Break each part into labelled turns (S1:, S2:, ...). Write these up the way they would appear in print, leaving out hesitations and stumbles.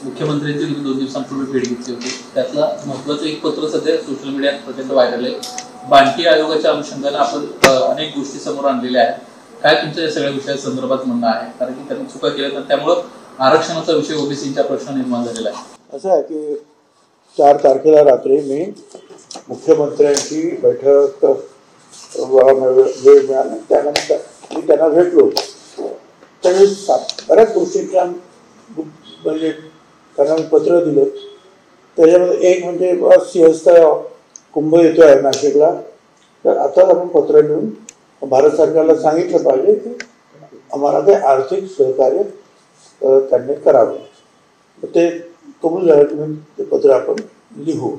S1: मुख्यमंत्र्यांची तुम्ही 2 दिवसांपूर्वी भेट घेतली होती. त्यातला महत्त्वाचं एक पत्र सध्या सोशल मीडियात प्रचंड व्हायरल आहे. बांटी आयोगाच्या अनुषंगाने आपण अनेक गोष्टी समोर आणलेल्या आहेत. काय तुमच्या या सगळ्या विषया संदर्भात म्हणणं आहे? कारण की त्यांनी चुका केल्या तर त्यामुळे आरक्षणाचा विषय ओबीसीचा प्रश्न निर्माण झालेला आहे.
S2: असं आहे की 4 तारखेला रात्री मी मुख्यमंत्र्यांची बैठक वेळ मिळाला, त्यानंतर मी त्यांना भेटलो. त्यावेळी बऱ्याच गोष्टींच्या म्हणजे त्यांना मी पत्र दिलं. त्याच्यामध्ये एक म्हणजे सिंहस्थ कुंभ येतो आहे नाशिकला, तर आताच आपण पत्र लिहून भारत सरकारला सांगितलं पाहिजे की आम्हाला ते आर्थिक सहकार्य त्यांनी करावं. ते कबूल झालं, तुम्ही ते पत्र आपण लिहू,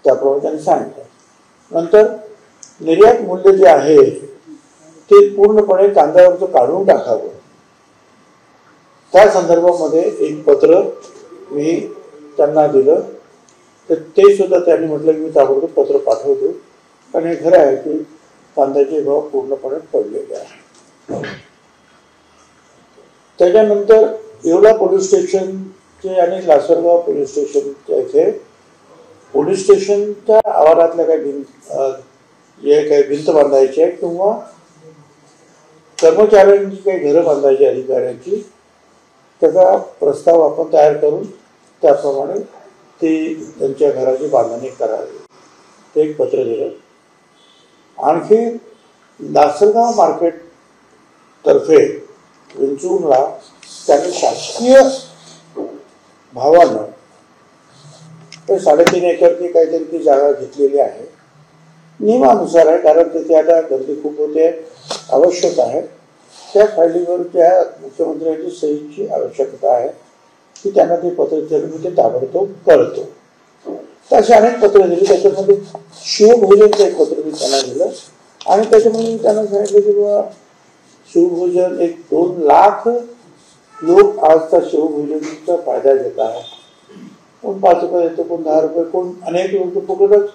S2: त्याप्रमाणे त्यांनी सांगितलं. नंतर निर्यात मूल्य जे आहे ते पूर्णपणे कांद्यावरचं काढून टाकावं, त्या संदर्भामध्ये एक पत्र मी त्यांना दिलं. तर ते सुद्धा त्यांनी म्हटलं की मी ताबडतोब पत्र पाठवतो. आणि हे खरं आहे की कांद्याचे भाव पूर्णपणे पडलेले आहे. त्याच्यानंतर येवला पोलीस स्टेशनचे आणि लासलगाव पोलीस स्टेशनच्या इथे पोलीस स्टेशनच्या आवारातल्या काही जे काही भिंत बांधायची आहे किंवा कर्मचाऱ्यांची काही घरं बांधायची अधिकाऱ्यांची, त्याचा प्रस्ताव आपण तयार करून त्याप्रमाणे ती त्यांच्या घराची बांधणी करावी, ते एक पत्र दिलं. आणखी लासलगाव मार्केट तर्फे विंचूरला त्यांनी शासकीय भावानं ते 3.5 एकरची काहीतरी ती जागा घेतलेली आहे. नियमानुसार आहे, कारण तिथे आता गर्दी खूप होते, आवश्यक आहे. त्या फायलीवर त्या मुख्यमंत्र्यांची सहीची आवश्यकता आहे की त्यांना ते पत्र दिलं, मी ते ताबडतोब कळतो. तर अशी अनेक पत्र दिली. त्याच्यामध्ये शिवभोजनचं एक पत्र मी त्यांना दिलं आणि त्याच्यामध्ये मी त्यांना सांगितलं की बाबा शिवभोजन एक 2 लाख लोक आजचा शिवभोजनचा फायदा घेत आहे. कोण 5 रुपये देतो, कोण 10 रुपये, कोण अनेक लोक फुकटच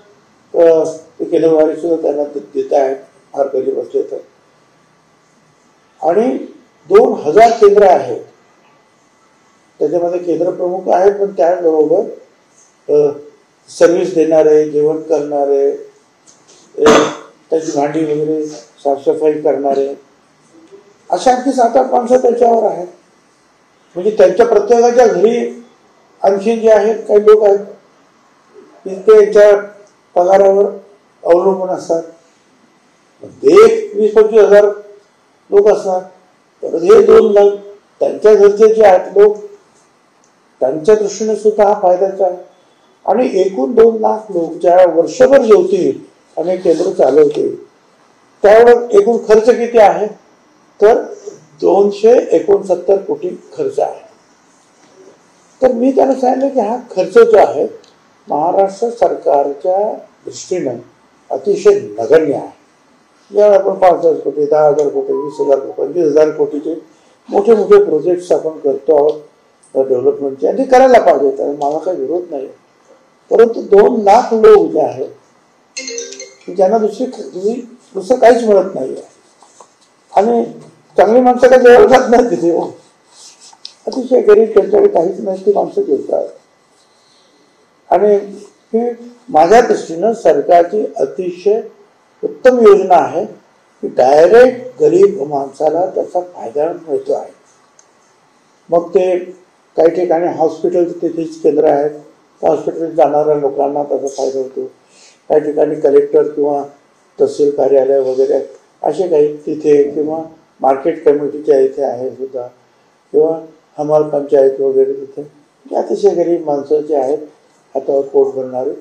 S2: केंद्रवारी सुद्धा त्यांना देत आहेत, फार गरीब असले तर. आणि 2000 केंद्र आहेत, त्याच्यामध्ये केंद्र प्रमुख आहेत, पण त्याचबरोबर सर्व्हिस देणारे, जेवण करणारे, त्याची भांडी वगैरे साफसफाई करणारे, अशा आणखी 7-8 माणसं त्याच्यावर आहेत. म्हणजे त्यांच्या प्रत्येकाच्या घरी आणखी जे आहेत काही लोक आहेत की ते त्यांच्या पगारावर अवलंबून असतात. ते 20-25 हजार लोक असतात, तर हे 2 लाख त्यांच्या घरचे जे आहेत लोक, त्यांच्या दृष्टीने सुद्धा हा फायद्याचा आहे. आणि एकूण 2 लाख लोक ज्या वर्षभर जेवतील आणि केंद्र चालवतील, त्यावेळेस एकूण खर्च किती आहे तर 269 कोटी खर्च आहे. तर मी त्यांना सांगितलं की हा खर्च जो आहे महाराष्ट्र सरकारच्या दृष्टीनं अतिशय नगण्य आहे. ज्यावेळी आपण 5,000 कोटी, 10,000 कोटी, 20,000 कोटी, 25,000 कोटीचे मोठे मोठे प्रोजेक्ट्स आपण करतो आहोत डेव्हलपमेंटचे, आणि ते करायला पाहिजे, तर मला काही विरोध नाही. परंतु 2 लाख लोक जे आहेत ज्यांना दुसरं काहीच मिळत नाही आहे, आणि चांगली माणसं काय जेवढ जात नाही तिथे, अतिशय गरीब, त्यांच्याकडे काहीच नाही, ती माणसं जेवतात. आणि ही माझ्या दृष्टीनं सरकारची अतिशय उत्तम योजना आहे की डायरेक्ट गरीब माणसाला त्याचा फायदा मिळतो आहे. मग ते काही ठिकाणी हॉस्पिटल तिथेच केंद्र आहेत, त्या हॉस्पिटलमध्ये जाणाऱ्या लोकांना त्याचा फायदा होतो. काही ठिकाणी कलेक्टर किंवा तहसील कार्यालय वगैरे असे काही तिथे, किंवा मार्केट कमिटीच्या इथे आहे सुद्धा, किंवा हमाल पंचायत वगैरे तिथे अतिशय गरीब माणसं जे आहेत, हातावर पोट भरणारे,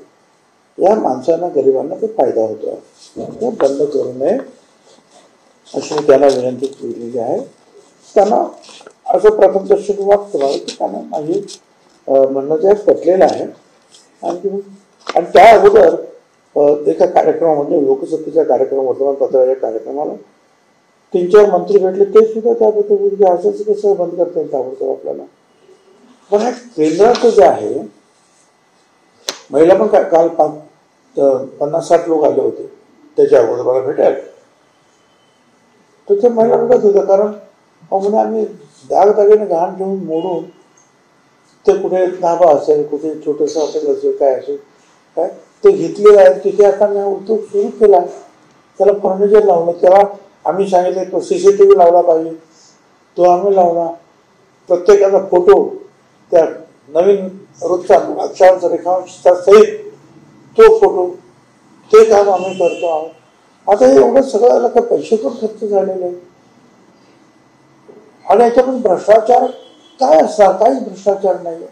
S2: या माणसांना, गरिबांना ते फायदा होतो. ते बंद करू नये अशी मी त्यांना विनंती केलेली आहे. त्यांना असं प्रथम दर्शक वाटतं की त्यांना माझी म्हणणं जे पटलेलं आहे. आणि त्या अगोदर एका कार्यक्रमामध्ये, लोकसत्तेच्या कार्यक्रम, वर्तमानपत्राच्या कार्यक्रमाला 3-4 मंत्री भेटले, ते सुद्धा त्याबद्दल असंच कसं बंद करता येईल ताबडतोब आपल्याला. पण हे केंद्राचं जे आहे, महिला पण काल 50-60 लोक आले होते त्याच्या अगोदर मला भेटायला. तर ते महिला रडत होतं, कारण म्हणे आम्ही दागदागिने गहाण ठेवून मोडून ते कुठे धाबा असेल, कुठे छोटंसं हॉटेल असेल, काय असेल, काय ते घेतलेलं आहे. तिथे आता मी उद्योग सुरू केला, त्याला फर्निचर लावलं. त्याला आम्ही सांगितलं तो CCTV लावला पाहिजे, तो आम्ही लावला. प्रत्येकाचा फोटो त्या नवीन रोजचा अक्षरांचा रेखांचा सहित तो फोटो, ते काम आम्ही करतो आहोत. आता हे एवढं सगळं का पैसे पण खर्च झालेले आहे. आणि याच्यातून भ्रष्टाचार काय असणार? काहीच भ्रष्टाचार नाही.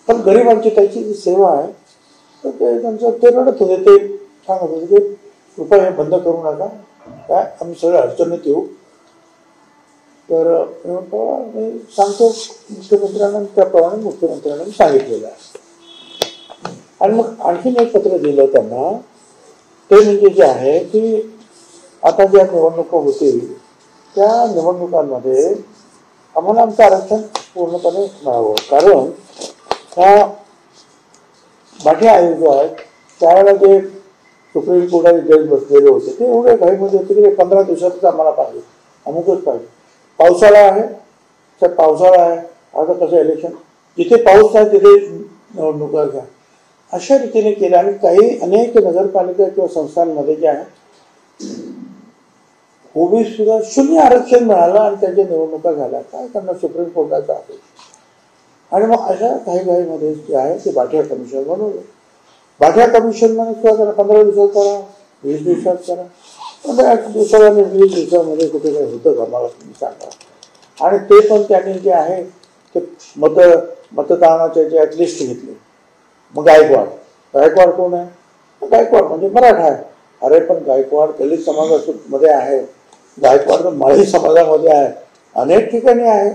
S2: पण गरिबांची त्याची जी सेवा आहे तर ते त्यांचं ते रडत होते, ते सांगत होते की कृपया हे बंद करू नका, काय आम्ही सगळे अडचणीत येऊ. तर मी सांगतो मुख्यमंत्र्यांना, त्याप्रमाणे मुख्यमंत्र्यांना सांगितलेलं आहे. आणि मग आणखीन एक पत्र दिलं त्यांना, ते म्हणजे जे आहे की आता ज्या निवडणुका होतील त्या निवडणुकांमध्ये आम्हाला आमचं आरक्षण पूर्णपणे मिळावं. कारण ह्या बाकी आयोग जो आहे त्यावेळेला जे सुप्रीम कोर्टाचे जज बसलेले होते ते एवढे घाईमध्ये होते की 15 दिवसातच आम्हाला पाहिजे, अमुकच पाहिजे. पावसाळा आहे तर पावसाळा आहे, आता कसं इलेक्शन, जिथे पाऊस आहे तिथे निवडणुका घ्या, अशा रीतीने केलं. आणि काही अनेक नगरपालिका किंवा संस्थांमध्ये जे आहे ओबीसीला 0 आरक्षण मिळालं आणि त्यांच्या निवडणुका झाल्या. काय करणार, सुप्रीम कोर्टाचा आहे. आणि मग अशा काही घाईमध्ये जे आहे ते बाठिया कमिशन बनवलं. बाठिया कमिशन मध्ये करा, 15 दिवसात करा, 20 दिवसात करा. 8 दिवसाला 20 दिवसामध्ये कुठे काही होतं का मला तुम्ही सांगा. आणि ते पण त्यांनी जे आहे ते मतदानाचे जे लिस्ट घेतले. मग गायकवाड कोण आहे? गायकवाड म्हणजे मराठा आहे. अरे पण गायकवाड दलित समाजामध्ये आहे, गायकवाड तर माळी समाजामध्ये आहे, अनेक ठिकाणी आहे.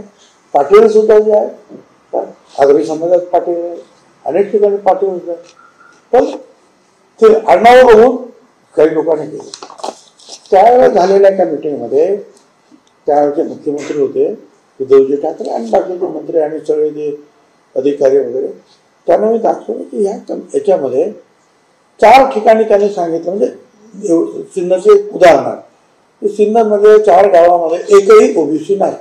S2: पाटील सुद्धा जे आहे आगरी समाजात पाटील आहे, अनेक ठिकाणी पाटील होते. पण ते आडनाव बघून काही लोकांनी केलं. त्यावेळेला झालेल्या एका मिटिंगमध्ये त्यावेळेचे मुख्यमंत्री होते उद्धवजी ठाकरे आणि बाकीचे मंत्री आणि सगळे जे अधिकारी वगैरे, त्यांना मी दाखवलं की याच्यामध्ये 4 ठिकाणी त्यांनी सांगितलं. म्हणजे सिन्नरचे उदाहरण आहे की सिन्नरमध्ये 4 गावामध्ये एकही ओबीसी नाही.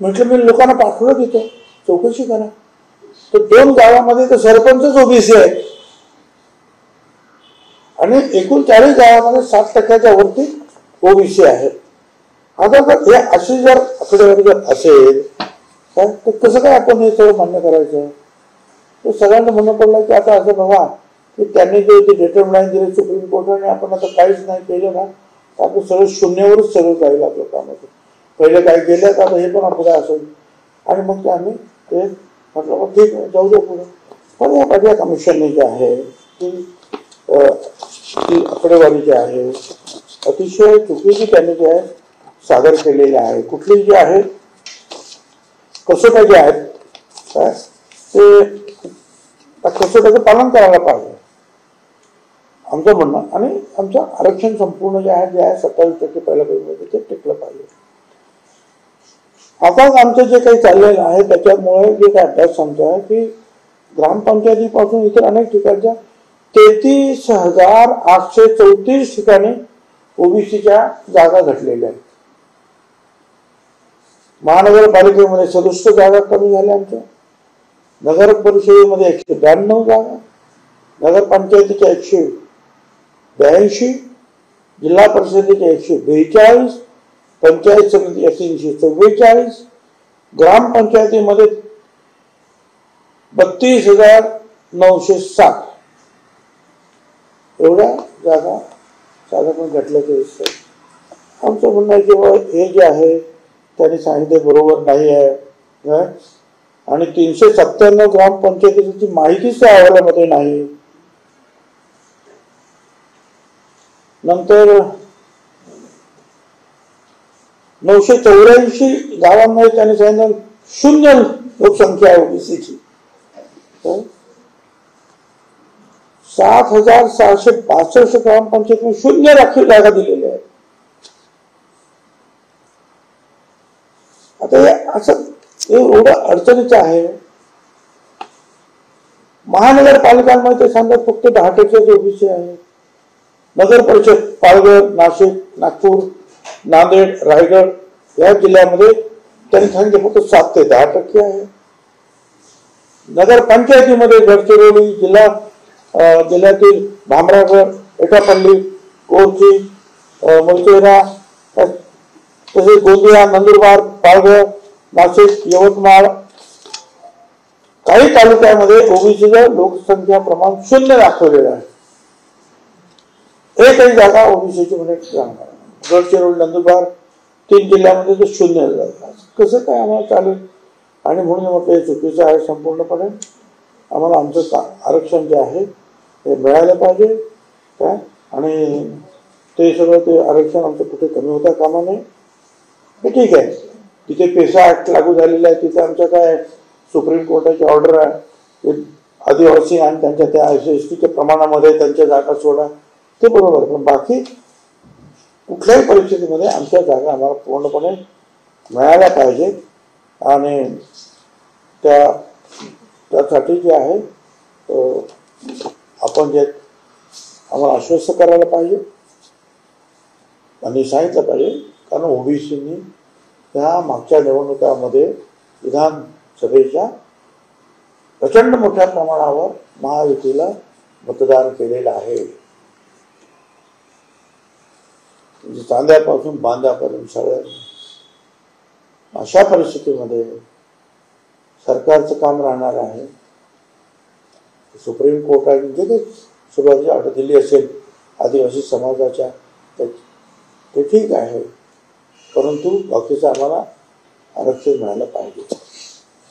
S2: म्हटलं मी लोकांना पाठवलं तिथे चौकशी करा. तर 2 गावामध्ये तर सरपंचच ओबीसी आहे आणि एकूण 40 गावामध्ये 60% वरती ओबीसी आहे. आता जर हे अशी जर आकडेवारी जर असेल तर कसं काय आपण हे सगळं मान्य करायचं? तर सगळ्यांना म्हणणं पडलं की आता असं बघा की त्यांनी जे डेटरमाइन दिले सुप्रीम कोर्टाने, आपण आता काहीच नाही केलं ना तर आपलं सगळं शून्यावरच सगळं जाईल आपलं कामाचं. पहिले काय केलं तर आता हे पण आपलं असेल. आणि मग ते आम्ही ते म्हटलं ठीक आहे जाऊ दे पुढे. पण या बाठिया कमिशनने जे आहे ती आकडेवारी जी आहे अतिशय चुकीची त्यांनी जे आहे सादर केलेली आहे. कुठली जी आहे कसोट्या ज्या आहेत काय ते कसोट्याचं पालन करायला पाहिजे आमचं म्हणणं. आणि आमचं आरक्षण संपूर्ण जे आहे 27% पहिल्या पैकीमध्ये ते टिकलं पाहिजे. आता आमचं जे काही चाललेलं आहे त्याच्यामुळे जे काही अभ्यास सांगतो आहे की ग्रामपंचायतीपासून इतर अनेक ठिकाणच्या 33,834 ठिकाणी ओबीसीच्या जागा घटलेल्या आहेत. महानगरपालिकेमध्ये 67 जागा कमी झाल्या आमच्या, नगर परिषदेमध्ये 192 जागा, नगरपंचायतीच्या 182, जिल्हा परिषदेच्या 142, पंचायत समिती 344, ग्रामपंचायतीमध्ये 32,960 एवढ्या जागा साधारण घटल्याचे दिसतात. आमचं म्हणणं आहे की बाबा हे जे आहे त्यांनी सांगितले बरोबर नाही आहे. आणि 397 ग्रामपंचायतीची माहितीच त्या अहवालामध्ये नाही. नंतर 984 गावांमध्ये त्यांनी सांगितलं 0 लोकसंख्या आहे ओबीसीची. 7,662 ग्रामपंचायतीमध्ये 0 राखीव जागा दिलेल्या आहेत. आता हे असं एवढं अडचणीचं आहे. महानगरपालिकांमध्ये सांगतात फक्त 10% ओबीसी आहे. नगर परिषद पालघर, नाशिक, नागपूर, नांदेड, रायगड या जिल्ह्यामध्ये त्यांनी सांगितलं फक्त 7 ते 10% आहे. नगरपंचायतीमध्ये गडचिरोली जिल्ह्यातील भामरागड, एटापल्ली, कोरची, मुलचेरा, तसेच गोंदिया, नंदुरबार, पालघर, नाशिक, यवतमाळ काही तालुक्यामध्ये ओबीसीचं लोकसंख्या प्रमाण 0 दाखवलेलं आहे. एकही जागा ओबीसीची म्हणजे गडचिरोली, नंदुरबार 3 जिल्ह्यामध्ये तो 0 जागा. कसं काय आम्हाला चालेल? आणि म्हणून म्हटलं हे चुकीचं आहे संपूर्णपणे. आम्हाला आमचं आरक्षण जे आहे ते मिळालं पाहिजे काय. आणि ते सगळं ते आरक्षण आमचं कुठे कमी होता कामा नये. हे ठीक आहे, तिथे पेसा ऍक्ट लागू झालेला आहे, तिथे आमच्या काय सुप्रीम कोर्टाची ऑर्डर आहे, आदिवासी आणि त्यांच्या त्या SC प्रमाणामध्ये त्यांच्या जागा सोडा, ते बरोबर आहे. पण बाकी कुठल्याही परिस्थितीमध्ये आमच्या जागा आम्हाला पूर्णपणे मिळायला पाहिजे. आणि त्यासाठी जे आहे आपण जे आम्हाला आश्वस्त करायला पाहिजे आणि सांगितलं पाहिजे. कारण ओबीसींनी त्या मागच्या निवडणुकामध्ये विधानसभेच्या प्रचंड मोठ्या प्रमाणावर महायुतीला मतदान केलेलं आहे. म्हणजे चांद्यापासून बांद्यापर्यंत सगळं. अशा परिस्थितीमध्ये सरकारचं काम राहणार आहे. सुप्रीम कोर्टाने जे काही सुरुवातीची ऑर्डर दिली असेल आदिवासी समाजाच्या ते ठीक आहे, परंतु बाकीचं आम्हाला आरक्षण मिळालं पाहिजे.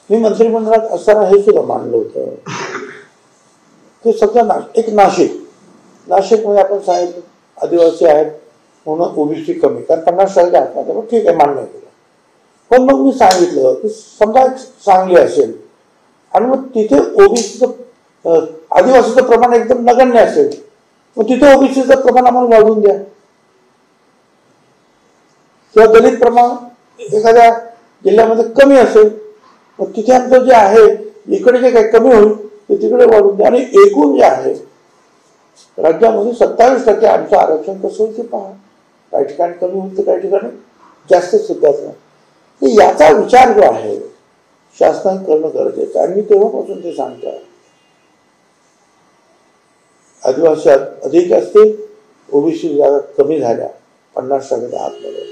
S2: मी मंत्रिमंडळात असताना हे सुद्धा मांडलं होतं की सध्या एक नाशिकमध्ये आपण सांगितलं आदिवासी आहेत म्हणून ओबीसी कमी, कारण 50% आत्महत्या, ठीक आहे मान्य केलं. पण मग मी सांगितलं की समजा सांगली असेल आणि मग तिथे ओबीसीचं आदिवासीचं प्रमाण एकदम नगण्य असेल, मग तिथे ओबीसीचं प्रमाण आम्हाला वाढवून द्या. किंवा दलित प्रमाण एखाद्या जिल्ह्यामध्ये कमी असेल, मग तिथे आमचं जे आहे इकडे जे काही कमी होईल ते तिकडे वाढवून द्या. आणि एकूण जे आहे राज्यामध्ये 27% आमचं आरक्षण कसं होईल ते पहा. काही ठिकाणी कमी होईल तर काही ठिकाणी जास्त सुद्धा. याचा विचार जो आहे शासनाने करणं गरजेचं आहे. आणि मी तेव्हापासून ते सांगतो आहे आदिवासी अधिक असतील, ओबीसी जागा कमी झाल्या 50% आतमध्ये,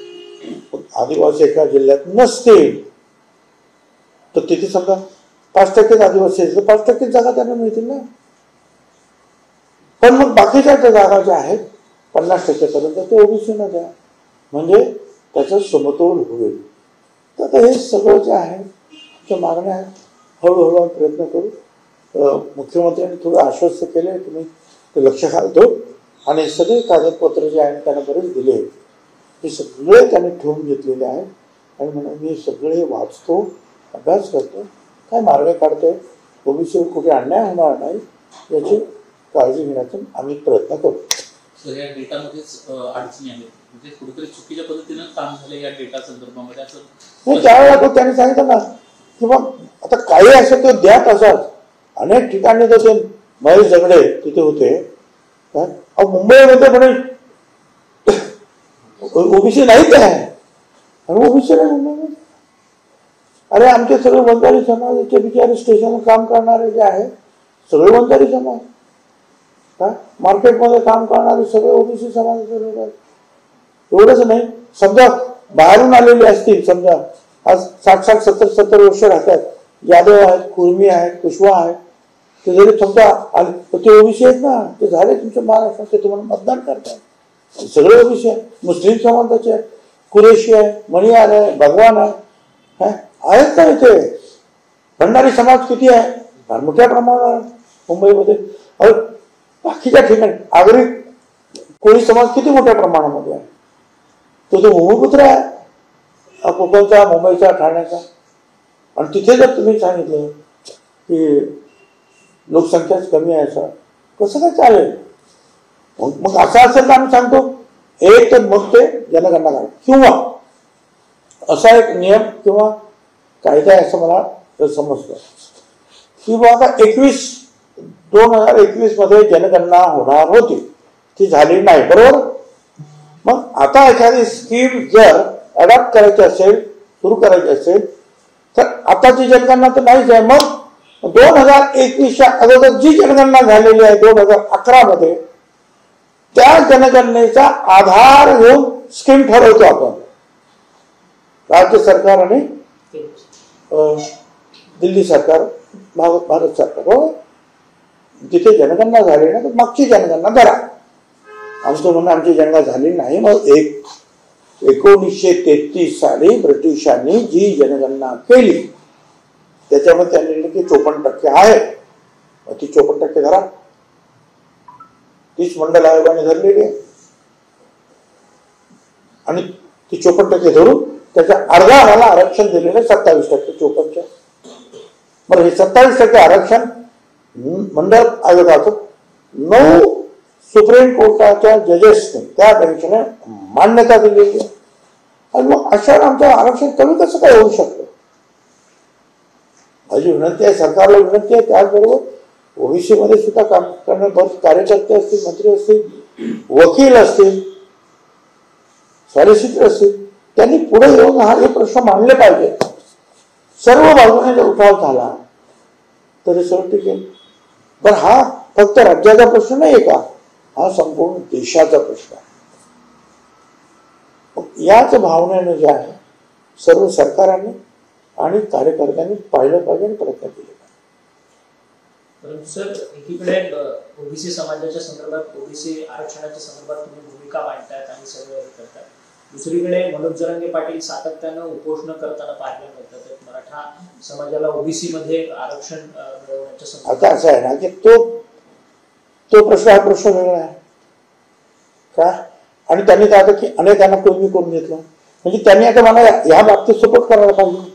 S2: आदिवासी एका जिल्ह्यात नसतील तर तिथे समजा 5% आदिवासी असेल तर 5% जागा त्यांना मिळतील ना. पण मग बाकीच्या त्या जागा ज्या आहेत 50% पर्यंत ते ओबीसीना द्या, म्हणजे त्याचा समतोल होईल. तर आता हे सगळं जे आहे आमच्या मागण्या आहेत, हळूहळू प्रयत्न करू. मुख्यमंत्र्यांनी थोडं आश्वस्त केले की मी ते लक्ष घालतो आणि सगळे कागदपत्र जे आहेत त्यांना बरेच दिले, हे सगळे त्यांनी ठेवून घेतलेले आहेत. आणि म्हणून मी सगळे वाचतो, अभ्यास करतो, काय मार्ग काढतोय, ओबीसीवर कुठे अन्याय होणार नाही याची काळजी घेण्याचा आम्ही प्रयत्न करू.
S1: या डेटामध्येच अडचणी आहेत, म्हणजे कुठेतरी चुकीच्या पद्धतीनं काम झालं या डेटा संदर्भामध्ये असं
S2: त्यावेळेला त्यांनी सांगितलं ना की मग आता काही असं तो द्या तसाच. अनेक ठिकाणी तर ते महेश झगडे तिथे होते, मुंबईमध्ये म्हणे ओबीसी नाहीच आहे आणि ओबीसी नाही मुंबईमध्ये. अरे आमचे सगळे वंजारी समाजाचे बिचारे स्टेशनला काम करणारे जे आहे सगळे वंजारी समाज, मार्केटमध्ये काम करणारे सगळे ओबीसी समाजाचे लोक आहेत. एवढंच नाही, समजा बाहेरून आलेले असतील, समजा आज 60-70 वर्ष राहतात, यादव आहेत, कुर्मी आहेत, कुशवा आहेत, ते जरी समजा आले तर ते ओबीसी आहेत ना, ते झाले तुमच्या महाराष्ट्रात, ते तुम्हाला मतदान करतात. सगळे ओबीसी आहे. मुस्लिम समाजाचे आहे, कुरेशी आहे, मणियार आहे, भगवान आहे, आहेत का इथे. भंडारी समाज किती आहे, फार मोठ्या प्रमाणावर मुंबईमध्ये. बाकीच्या ठिकाणी आगरी कोळी समाज किती मोठ्या प्रमाणामध्ये आहे. तो भूमिपुत्र आहे कोकणचा, मुंबईचा, ठाण्याचा. आणि तिथे जर तुम्ही सांगितलं की लोकसंख्याच कमी आहे, असं कसं काय चालेल. मग असं असेल तर आम्ही सांगतो एक तर मग ते जनगणना करा, किंवा असा एक नियम किंवा कायदा आहे असं मला समजतं की बाबा 2021 मध्ये जनगणना होणार होती, ती झाली नाही, बरोबर. मग आता एखादी स्कीम जर अडॉप्ट करायची असेल, सुरू करायची असेल तर आताची जनगणना तर नाहीच आहे. मग 2021च्या अगोदर जी जनगणना झालेली आहे 2011 मध्ये, त्या जनगणनेचा आधार घेऊन स्कीम ठरवतो आपण, राज्य सरकार आणि दिल्ली सरकार, भारत सरकार. हो, जिथे जनगणना झाली ना तर मागची जनगणना करा. आमचं म्हणणं आमची जनगणना झाली नाही. मग 1933 साली ब्रिटिशांनी जी जनगणना केली त्याच्यामध्ये त्यांनी की 54% आहे, ती 54% धरा. तीच मंडल आयोगाने धरलेली आहे आणि ती 54% धरून त्याच्या अर्धा आम्हाला आरक्षण दिलेलं आहे 27% 54च्या. बरं, हे 27% आरक्षण मंडळ आयोगाचं 9 सुप्रीम कोर्टाच्या जजेसने, त्या बेंचने मान्यता दिलेली आहे. आणि मग अशा आमचं आरक्षण कमी कसं काय होऊ शकतं? माझी विनंती आहे, सरकारला विनंती आहे, त्याचबरोबर ओबीसी मध्ये सुद्धा काम करणारे कार्यकर्ते असतील, मंत्री असतील, वकील असतील, सॉलिसिटर असतील, त्यांनी पुढे येऊन हे प्रश्न मांडले पाहिजे. सर्व बाजूने जर उठाव झाला तर सगळं टिकेल. पण हा फक्त राज्याचा प्रश्न नाही का, हा संपूर्ण देशाचा प्रश्न आहे. याच भावनेने जे आहे सर्व सरकारांनी आणि कार्यकर्त्यांनी पाहिलं पाहिजे आणि प्रयत्न केले पाहिजे.
S3: परंतु सर, एकीकडे ओबीसी समाजाच्या संदर्भात, ओबीसी आरक्षणाच्या संदर्भात तुम्ही भूमिका मांडतायत आणि सर्व हे करतात. दुसरीकडे मनोज जरांगे पाटील सातत्यानं उपोषण करताना पाहायला मिळतात मराठा समाजाला ओबीसी मध्ये आरक्षण मिळवण्याच्या संदर्भात.
S2: आता असं आहे ना की तो प्रश्न हा प्रश्न वेगळा आहे का. आणि त्यांनी तर आता की अनेकांना कोणी करून घेतलं, म्हणजे त्यांनी आता मला ह्या बाबतीत सपोर्ट करायला पाहिजे.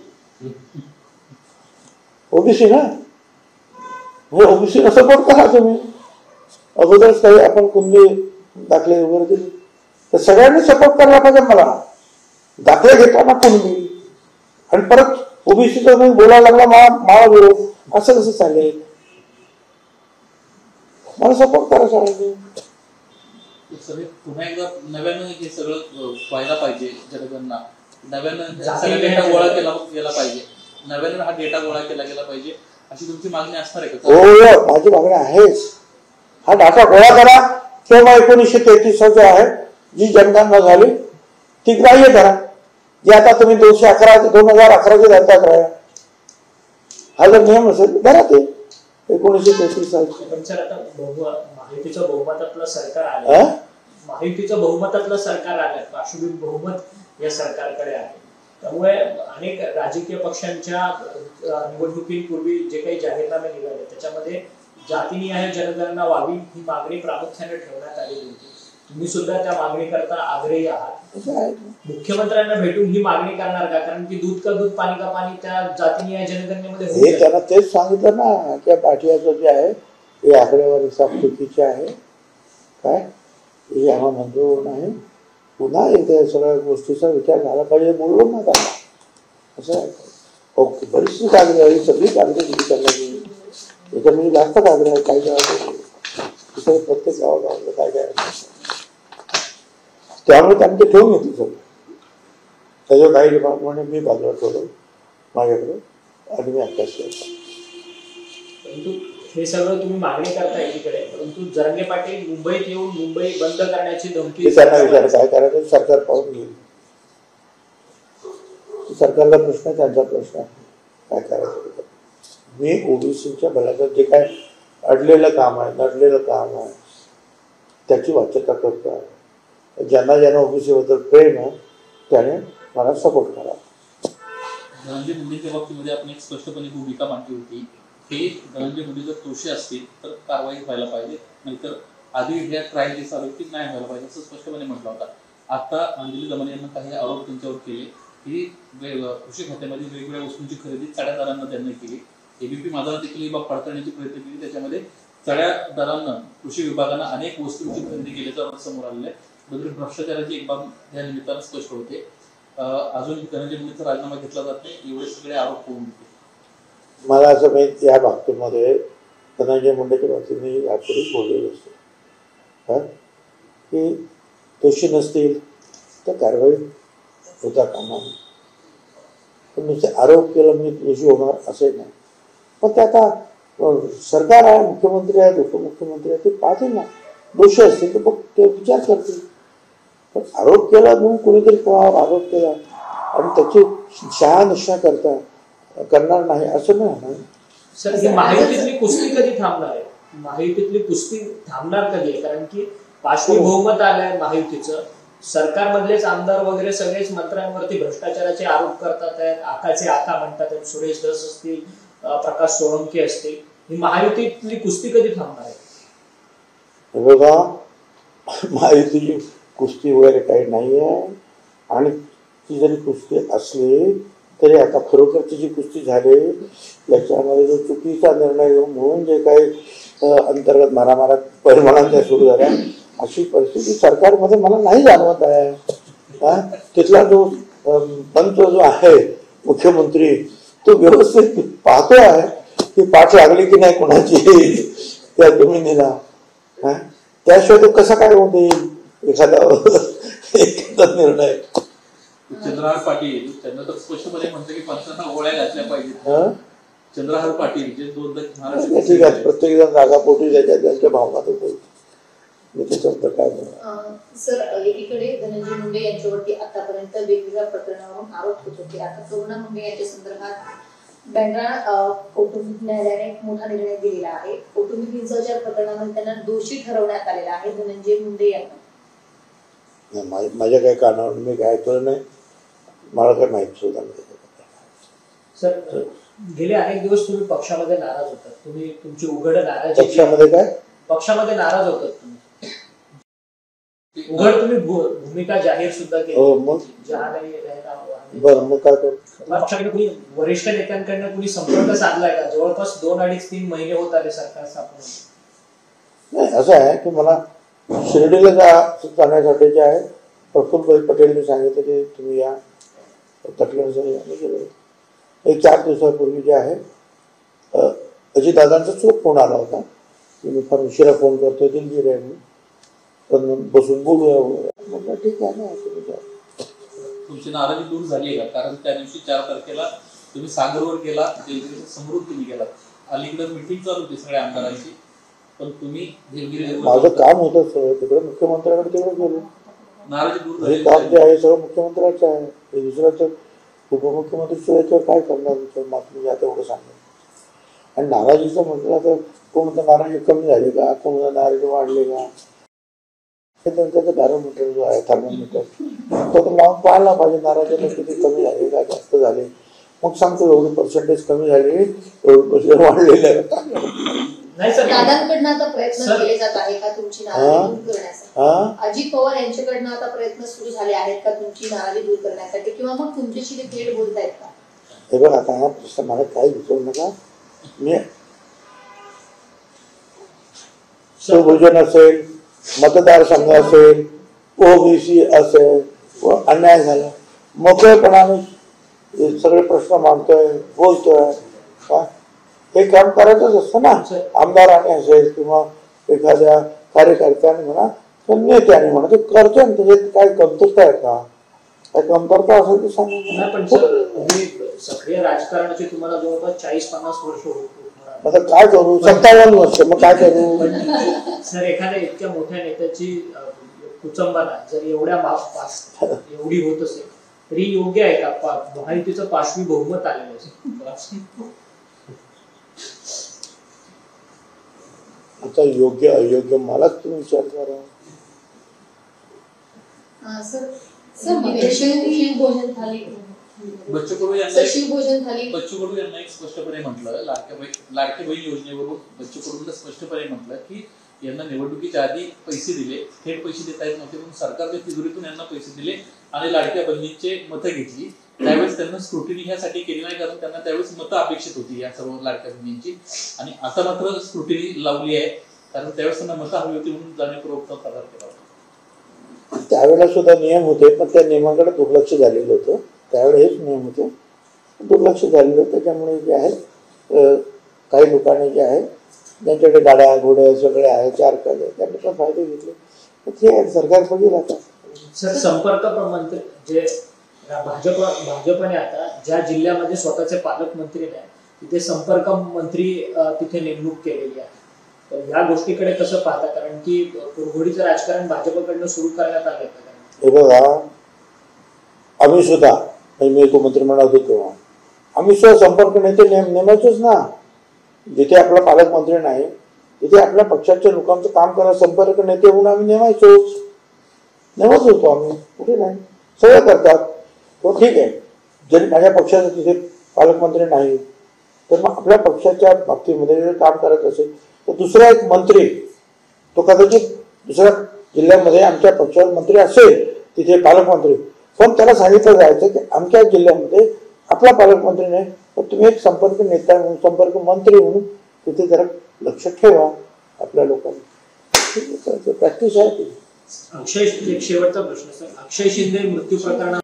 S2: ओबीसी ना, म्हणजे ओबीसीला सपोर्ट करा तुम्ही. अगोदरच काही आपण कुंडी दाखले वगैरे दिले तर सगळ्यांनी सपोर्ट करायला पाहिजे. मला दाखले घेताना कुंडी आणि परत ओबीसीचा मी बोलायला लागला माळा विरोध, असं कसं चालेल? मला सपोर्ट करायला पाहिजे.
S1: पुन्हा एकदा नव्यानं हे सगळं व्हायला पाहिजे. जनगणना नव्यानं सगळा डेटा गोळा केला गेला पाहिजे, नव्यानं हा डेटा गोळा केला गेला पाहिजे, अशी तुमची मागणी असणार आहे का?
S2: हो, माझी मागणी आहेच. हा डाटा गोळा करा किंवा 1933 जो आहे जी जनगणना झाली ती ग्राह्य धरा. जी आता तुम्ही 2011ची जनता करा, हा जर नियम असेल धरा ते 1933 सालची.
S3: पण सर, आता महायुतीचं बहुमतातलं सरकार आलं, महायुतीचं बहुमतातलं सरकार आलं, पार्श्वभूमी बहुमत या सरकारकडे आहे. त्यामुळे अनेक राजकीय पक्षांच्या निवडणुकीपूर्वी जे काही जाहीरनामे निघाले त्याच्यामध्ये जातीनिहाय जनगणना व्हावी ही मागणी प्रामुख्याने ठेवण्यात आलेली होती. तुम्ही सुद्धा त्या मागणी करता आग्रही आहात. मुख्यमंत्र्यांना भेटून ही मागणी करणार का? कारण की दूध का दूध पाणी का पाणी त्या जातीनिहाय जनगणनेमध्ये
S2: हे त्यांना तेच सांगितलं ना की पाठियाचं जे आहे हे आकडेवारी साफ चुकीचे आहे, काय हे आम्हाला मंजूर नाही. पुन्हा एकदा सगळ्या गोष्टीचा विचार झाला पाहिजे, बोललो ना त्यांना. असं आहे. ओके, बरीचशी कागद आहे, सगळी कागद विचारला गेली. त्याच्यामध्ये जास्त कागद आहे, काय काय प्रत्येक गावागावाला काय काय त्यामुळे त्यांनी ते ठेवून घेतली सगळं. त्याच्या काही डिपार्टमेंट मी बाजूला ठेवलं माझ्याकडे आणि मी अभ्यास केला.
S3: परंतु हे सगळं तुम्ही मागणी करता एकीकडे, परंतु जरांगे पाटील मुंबईत येऊन मुंबई बंद करण्याची धमकी,
S2: त्यांना विचार काय करायचं सरकार पाहून घेईल. सरकारचा प्रश्न त्यांचा प्रश्न आहे, काय करायचं. मी ओबीसीच्या भल्याचं जे काय अडलेलं काम आहे, नडलेलं काम आहे त्याची वाच्यता करतो आहे. ज्यांना ज्यांना ओबीसी बद्दल प्रेम आहे त्याने मला सपोर्ट करा.
S1: धनंजय मुंडेच्या बाबतीमध्ये आपण एक स्पष्टपणे भूमिका मांडली होती की धनंजय मुंडे जर दोषी असतील तर कारवाई व्हायला पाहिजे, नाहीतर आधी ह्या ट्रायल जे चालू ती नाही व्हायला पाहिजे असं स्पष्टपणे म्हटलं होता. आता अंजली दमन यांना काही आरोप त्यांच्यावर केले की कृषी खात्यामध्ये वेगवेगळ्या वस्तूंची खरेदी चढ्या दरांना त्यांनी केली. एबीपी माझा देखील ही बाब पडताळण्याची प्रयत्न केली, त्याच्यामध्ये चढ्या दरांना कृषी विभागानं अनेक वस्तूंची खरेदी केल्याचं समोर आलेलं आहे. भ्रष्टाचाराची एक बाब या निमित्तानं स्पष्ट होते. अजून धनंजय मुंडेचा राजीनामा घेतला जात नाही, एवढे सगळे आरोप होऊन येते.
S2: मला असं माहिती या बाबतीमध्ये धनंजय मुंडेच्या बाबतीत मी यापूर्वी बोललेलो असतो की दोषी नसतील तर कारवाई होता कामा. पण नुसते आरोप केला म्हणजे दोषी होणार असे नाही. पण ते आता सरकार आहे, मुख्यमंत्री आहेत, उपमुख्यमंत्री आहेत, ते पाहतील ना. दोषी असतील तर मग ते विचार करतील. पण आरोप केला म्हणून कोणीतरी कोणावर आरोप केला आणि त्याची शहानिशा करणार नाही असं नाही होणार.
S3: सर, ही महायुतीतली कुस्ती कधी थांबणार आहे? महायुतीतली कुस्ती थांबणार कधी आहे? कारण की पाशवी बहुमत आलंय महायुतीचं. सरकारमधलेच आमदार वगैरे सगळेच मंत्र्यांवरती भ्रष्टाचाराचे आरोप करतात आहेत, आकाचे आका म्हणतात आहेत, सुरेश धस असतील, प्रकाश सोळंकी असतील. ही महायुतीतली कुस्ती कधी थांबणार आहे?
S2: बघा, महायुतीची कुस्ती वगैरे काही नाही आहे. आणि ती जरी कुस्ती असली तरी आता खरोखरची जी कुस्ती झाली याच्यामध्ये जो चुकीचा निर्णय घेऊन म्हणून जे काही अंतर्गत मारामारा परिमाणांच्या सुरू झाल्या अशी परिस्थिती सरकारमध्ये मला नाही जाणवत आहे. तिथला जो पंच जो आहे मुख्यमंत्री तो व्यवस्थित पाहतो आहे की पाठ लागली की नाही कोणाची त्या जमिनीला. त्याशिवाय तो कसा काय होऊन देईल एखादा निर्णय.
S1: चंद्रहार पाटील त्यांना तर स्पष्टपणे म्हणतं की पंचांना गोळ्या घातल्या पाहिजेत. चंद्रहार पाटील जे
S2: ठीक आहे, प्रत्येक जण जागापोटी त्यांच्या भावना तो बोलतो. त्याच्यानंतर काय
S4: सर, एकीकडे धनंजय मुंडे यांच्यावरती आतापर्यंत वेगवेगळ्या प्रकरणावरून आरोप होत होते. आता करुणा मुंडे यांच्या संदर्भात बँड्रा कौटुंबिक न्यायालयाने मोठा निर्णय दिलेला आहे. कौटुंबिक हिंसाचार प्रकरणामध्ये त्यांना दोषी ठरवण्यात आलेला आहे धनंजय मुंडे यांना.
S2: माझ्या काही कानावर मी काय ऐकलं नाही, मला काय माहित सुद्धा नाही.
S3: सर, गेले अनेक दिवस तुम्ही पक्षामध्ये नाराज होतात. तुम्ही तुमची उघड नाराजी
S2: पक्षामध्ये काय
S3: पक्षामध्ये नाराज होतात तुम्ही उघड तुम्ही भूमिका जाहीर सुद्धा केली.
S2: मग बरं, मग काय करू?
S3: पक्षाकडे कुणी वरिष्ठ नेत्यांकडनं कुणी संपर्क साधलाय का? जवळपास 2-2.5-3 महिने होत आले सरकार स्थापन.
S2: नाही, असं आहे की मला शिर्डीला जाण्यासाठी जे आहे प्रफुल्लभाई पटेलने सांगितलं की तुम्ही या तटल्यानुसार या. गेलो. एक 4 दिवसापूर्वी जे आहे अजितदादांचा चूक फोन आला होता की मी फार उशिरा फोन करतोय, दिलगिरी आहे म्हणून, पण बसून बोलूया वगैरे. म्हटलं ठीक आहे ना.
S1: तुमची नाराजी दूर झाली आहे का? कारण त्या दिवशी 4 तारखेला तुम्ही सागरवर गेला, देवगिरीच्या समोर तुम्ही गेलात. अलीकडे मिटिंग चालू होती सगळ्या आमदारांची, पण तुम्ही देवगिरी
S2: माझं काम होतं सगळं तिकडे मुख्यमंत्र्यांकडे तिकडे गेलो.
S1: नाराजी दूर
S2: हे काम जे आहे सगळं मुख्यमंत्र्याचं आहे. हे दुसऱ्याचं उपमुख्यमंत्री याच्यावर काय करणार मात्र आता एवढं सांगणार. आणि नाराजीचं म्हटलं तर कोणतं नाराजी कमी झाली का, कोणतं नाराजी वाढली का, त्याचा बॅरोमीटर जो आहे थर्मोमीटर तो तर लावून पाहायला पाहिजे. नाराजीला किती कमी झाली का जास्त झाली, मग सांगतो एवढी पर्सेंटेज कमी झाली, एवढी वाढलेली आहे.
S4: दादांकडनं आता प्रयत्न केले जात आहे का तुमची नाराजी दूर करण्यासाठी? अजित पवार यांच्याकडनं आता प्रयत्न सुरू झाले आहेत का तुमची नाराजी दूर करण्यासाठी, किंवा मग तुमच्याशी ते थेट बोलतायत का?
S2: हे बघ, आता हा प्रश्न मला काही विचारू नका. मी सुभोजन असेल, मतदारसंघ असेल, ओबीसी असेल, व अन्याय झाला मोकळेपणाने सगळे प्रश्न मांडतोय, बोलतोय. हे काम करायचंच असतं ना. आमदाराने असेल किंवा एखाद्या कार्यकर्त्याने म्हणा किंवा नेत्याने म्हणा, ते करतोय ना. त्याच्यात काय कमतरता आहे का? काय कमतरता असेल ते सांगा.
S3: पण सर, सक्रिय राजकारणाची तुम्हाला जवळपास 40-50 वर्ष होत.
S2: आता काय करू? 57 वर्ष, मग काय करू?
S3: सर, एखाद्या इतक्या मोठ्या नेत्याची कुचंबना जर एवढी होत असेल तरी योग्य आहे का? महायुतीचं पाशवी बहुमत आलेलं आहे.
S2: आता योग्य अयोग्य मलाच तुम्ही विचार करा.
S4: शिवभोजन थाली
S1: बच्चू कडू यांना एक स्पष्टपणे म्हटलं, लाडकी बहीण योजनेवरून बच्चू कडूंना स्पष्टपणे म्हटलं की यांना निवडणुकीच्या आधी पैसे दिले, थेट पैसे देता येत नव्हते म्हणून सरकारच्या तिजोरीतून यांना पैसे दिले आणि लाडक्या बहिणींचे मतं घेतली. त्यावेळेस त्यांना स्क्रुटिनी ह्यासाठी केली नाही, कारण त्यांना त्यावेळेस मतं अपेक्षित होती या सर्व लाडक्या बहिणींची. आणि आता मात्र स्क्रुटिनी लावली आहे, कारण त्यावेळेस त्यांना मतं हवी होती म्हणून जाणीवपूर्वक सादर केला होता.
S2: त्यावेळेला सुद्धा नियम होते, पण त्या नियमाकडे दुर्लक्ष झालेलं होतं. त्यावेळेस हेच नियम होते, दुर्लक्ष झालेलं. त्याच्यामुळे जे आहे काही लोकांनी जे आहे ज्यांच्याकडे गाड्या घोड्या सगळे आहे, 4 काळे, त्यांनी पण फायदे घेतले. ते सरकार बघेल आता.
S3: सर, संपर्क मंत्री जे भाजपने आता ज्या जिल्ह्यामध्ये स्वतःचे पालकमंत्री नाही तिथे संपर्क मंत्री तिथे नेमणूक केलेली आहे. तर या गोष्टीकडे कसं पाहता, कारण की कुरघोडीचं राजकारण भाजपकडनं सुरू करण्यात आलंय का?
S2: हे बघा, आम्ही सुद्धा मी तो मंत्रिमंडळात होतो तेव्हा आम्ही सुद्धा संपर्क नेते नेमायचोच ना. जिथे आपला पालकमंत्री नाही तिथे आपल्या पक्षाच्या लोकांचं काम करायला संपर्क नेते म्हणून आम्ही नेमत होतो आम्ही. कुठे नाही, सगळं करतात. तो ठीक आहे, जरी माझ्या पक्षाचा तिथे पालकमंत्री नाही तर मग आपल्या पक्षाच्या बाबतीमध्ये जर काम करत असेल तर दुसरा एक मंत्री, तो कदाचित दुसऱ्या जिल्ह्यामध्ये आमच्या पक्षाचा मंत्री असेल तिथे पालकमंत्री, पण त्याला सांगितलं जायचं की आमच्या जिल्ह्यामध्ये आपला पालकमंत्री नाही तर तुम्ही एक संपर्क नेता म्हणून, संपर्क मंत्री म्हणून तिथे जरा लक्ष ठेवा आपल्या लोकांनी. प्रॅक्टिस आहे ती.
S3: एक शेवटचा प्रश्न सर, अक्षय शिंदे मृत्यू प्रकरणात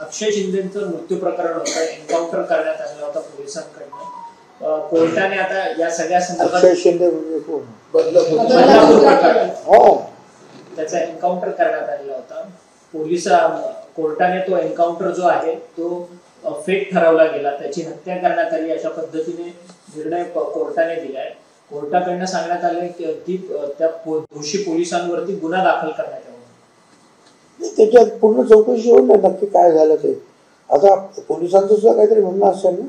S3: अक्षय शिंदेचं मृत्यू प्रकरण होतं, एन्काउंटर करण्यात आलं होतं पोलिसांकडनं. कोर्टाने आता या सगळ्या संदर्भात
S2: अक्षय शिंदे
S3: बदलापूर प्रकरण त्याचा एन्काउंटर करण्यात आलेला होता. कोर्टाने तो एन्काउंटर जो आहे तो फेक ठरवला गेला, त्याची हत्या करण्यात आली अशा पद्धतीने निर्णय कोर्टाने दिलाय. कोर्टाकडनं सांगण्यात आलंय की त्या दोषी पोलिसांवरती गुन्हा दाखल करण्यात यावा.
S2: त्याच्यात पूर्ण चौकशी होईल ना नक्की काय झालं ते. आता पोलिसांचं सुद्धा काहीतरी म्हणणं असेल ना,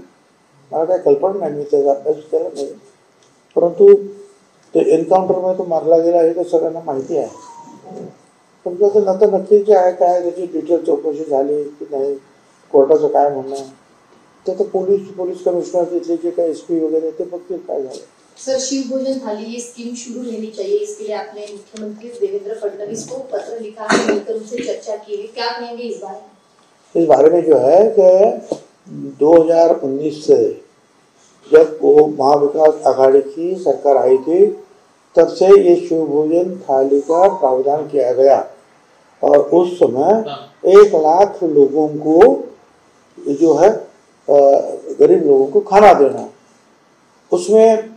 S2: मला काही कल्पना नाही, मी त्याचा अभ्यास केला नाही. परंतु ते एन्काउंटरमध्ये तो मारला गेला हे तर सगळ्यांना माहिती आहे. पण त्याचं नंतर नक्की जे आहे काय त्याची डिटेल चौकशी झाली की नाही, कोर्टाचं काय म्हणणं आहे ते तर पोलीस कमिशनर तिथले जे काही SP वगैरे ते बघतील काय झालं.
S4: सर, शिवभोजन थाली ये स्कीम शुरू रहनी चाहिए, इसके लिए आपने मुख्यमंत्री देवेंद्र फडणवीस को पत्र लिखा है, मिलकर उनसे चर्चा की है, क्या कहेंगे इस बारे में?
S2: इस बारे में जो है कि 2019 से जब वो महाविकास आघाड़ी की सरकार आई थी तब से ये शिवभोजन थाली का प्रावधान किया गया और उस समय 1 लाख लोगों को जो है गरीब लोगों को खाना देना, उसमें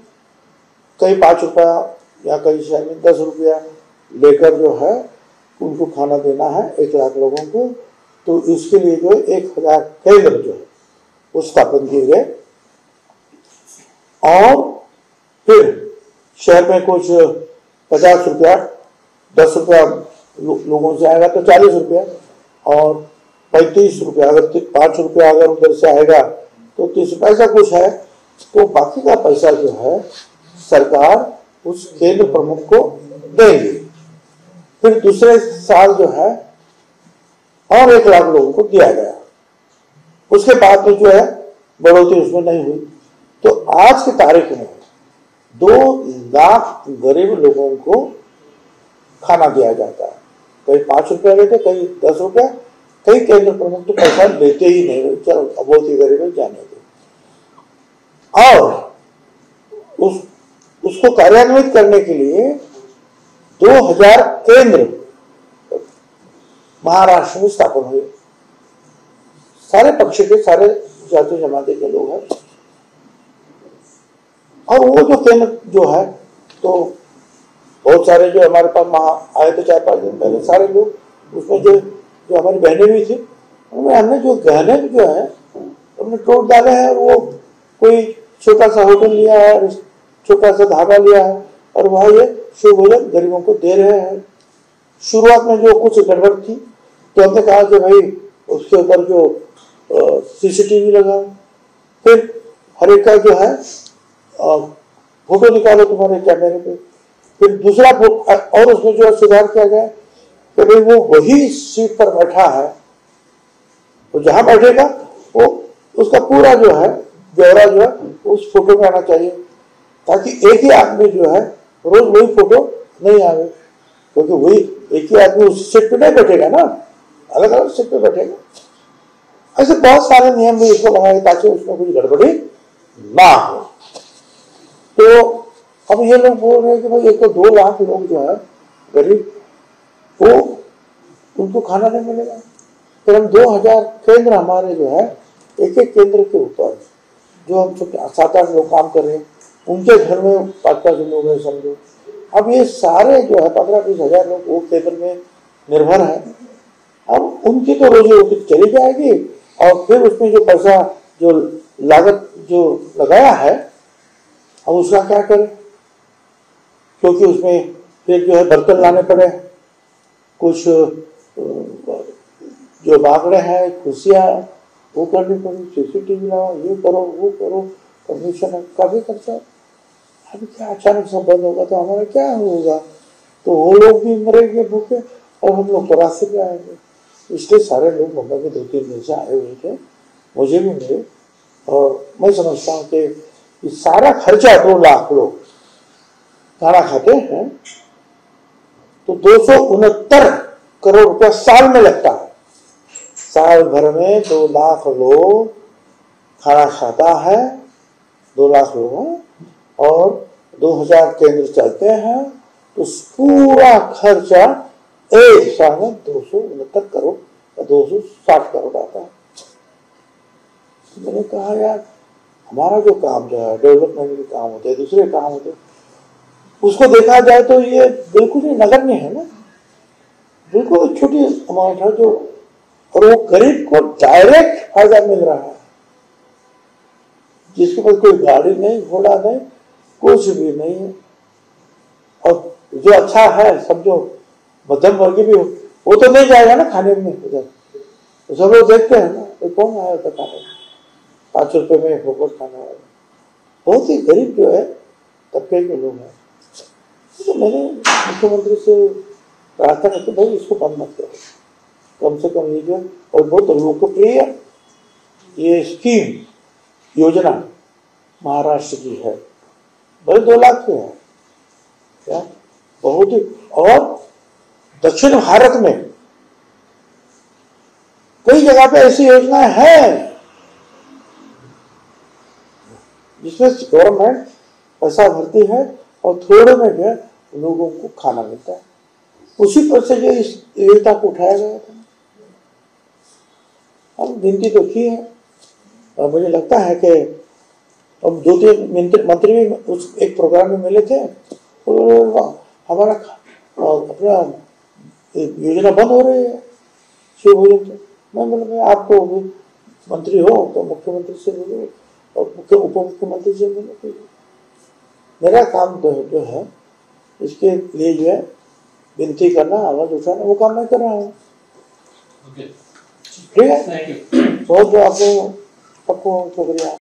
S2: कई 5 रुपया या कई शहर में 10 रुपया लेकर जो है उनको खाना देना है 1 लाख लोगों को. तो इसके लिए जो 1000 केंद्र जो है वो स्थापन किए गए और फिर शहर में कुछ 50 रुपया, 10 रुपया लोगों से आएगा तो 40 रुपया और 35 रुपया, अगर 5 रुपया अगर उधर से आएगा तो 30 पैसा कुछ है. तो बाकी का पैसा जो है सरकार उस केंद्र प्रमुख को देंगे. फिर दूसरे साल जो है और 1 लाख लोगों को दिया गया. उसके बाद में जो है बढ़ोतरी उसमें नहीं हुई. तो आज की तारीख में 2 लाख गरीब लोगों को खाना दिया जाता है. कई 5 रुपया लेते, कई 10 रुपया, कई केंद्र प्रमुख तो पैसा लेते ही नहीं, चलो बहुत ही गरीब है जाने दो. और उसको कार्यान्वित करने के लिए 2000 केंद्र महाराष्ट्र में स्थापन हुए. सारे पक्ष के, सारे जाति जमाती के लोग हैं. और वो जो केंद्र जो है तो बहुत सारे जो हमारे पास आए थे 4-5 दिन पहले, सारे लोग उसमें जो हमारी बहनें भी थी उनमें हमने जो गहने जो है हमने तोड़ डाले हैं. वो कोई छोटा सा होटल लिया है, छोटा सा ढाबा लिया है और वहाँ ये शिवभोजन गरीबों को दे रहे हैं. शुरुआत में जो कुछ गड़बड़ थी तो हमने कहा कि भाई उसके ऊपर जो CCTV लगा, फिर हर एक का जो है फोटो निकालो तुम्हारे कैमरे पे. फिर दूसरा और उसमें जो सुधार किया गया कि भाई वो वही सीट पर बैठा है, वो जहां बैठेगा वो उसका पूरा जो है ब्यौरा जो है उस फोटो में आना चाहिए, ताकि एक ही आदमी जो है रोज वही फोटो नहीं आवे. क्योंकि वही एक ही आदमी उस सीट पे नहीं बैठेगा ना, अलग अलग सीट पे बैठेगा. ऐसे बहुत सारे नियम भी इसको लगाए ताकि उसमें कुछ गड़बड़ी ना हो. तो अब ये लोग बोल रहे हैं कि भाई 1-2 लाख लोग जो है गरीब, वो उनको खाना नहीं मिलेगा. फिर हम 2000 केंद्र हमारे जो है एक केंद्र के ऊपर जो हम 7-8 लोग काम कर रहे हैं, उनके घर में 5-5 लोग हैं समझो. अब ये सारे जो है 15-20 हजार लोग वो केंद्र में निर्भर है. अब उनकी तो रोजी रोटी चली जाएगी और फिर उसमें जो पैसा जो लागत जो लगाया है अब उसका क्या करें, क्योंकि उसमें फिर जो है बर्तन लाने पड़े, कुछ जो बागड़े हैं, कुर्सियाँ वो करनी पड़ी, सीसीटीवी लाओ, ये करो वो करो, परमिशन का भी खर्चा। अभी क्या अचानक सब बंद होगा तो हमारा क्या होगा, तो वो लोग भी मरेंगे भूखे और हम लोग तो रास्ते पे आएंगे। इसलिए सारे लोग मुंबई के 2-3 दिन से आए हुए थे, मुझे भी मिले और मैं समझता हूँ कि सारा खर्चा 2 लाख लोग खाना खाते हैं तो 269 करोड़ रुपया साल में लगता है। साल भर में 2 लाख लोग खाना खाता है, 2 लाख लोग और 2000 केंद्र चलते हैं तो पूरा खर्चा एक साल में 269 करोड़ या 260 करोड़ आता है। तो मैंने कहा यार हमारा जो काम जो है डेवलपमेंट के काम होते हैं, दूसरे काम होते हैं, उसको देखा जाए तो ये बिल्कुल ही नगण्य है ना, बिल्कुल छोटी अमाउंट है जो, और वो गरीब को डायरेक्ट फायदा मिल रहा है, जिसके पास कोई गाड़ी नहीं, घोड़ा नहीं, कुछ भी नहीं है। और जो अच्छा है सब जो मध्यम वर्गीय भी वो तो नहीं जाएगा ना खाने में उधर, तो सब लोग देखते हैं ना तो कौन आया था खाने में, 5 रुपए में फोकट खाने वाला, बहुत ही गरीब जो है तबके के लोग हैं। तो मैंने मुख्यमंत्री से प्रार्थना करके भाई इसको बंद मत करो, कम से कम ये जो और बहुत लोकप्रिय ये स्कीम योजना महाराष्ट्र की है, बड़े 2 लाख की है क्या, बहुत ही। और दक्षिण भारत में कई जगह पे ऐसी योजनाएं हैं जिसमें गवर्नमेंट पैसा भरती है और थोड़े में जो लोगों को खाना मिलता है। उसी पर से जो इस योजना को उठाया गया था, हम गिनती तो की है और मुझे लगता है कि हम 2-3 मंत्री भी उस एक प्रोग्राम में मिले थे और हमारा अपना योजना बंद हो रही है शिव भोजन से। मैं बोला भाई आप तो मंत्री हो तो मुख्यमंत्री से मिलो और उप मुख्यमंत्री से मिलो, मेरा काम तो है जो है इसके लिए जो है विनती करना, आवाज उठाना, वो काम मैं कर रहा हूँ। ठीक है, बहुत आपको सबको शुक्रिया।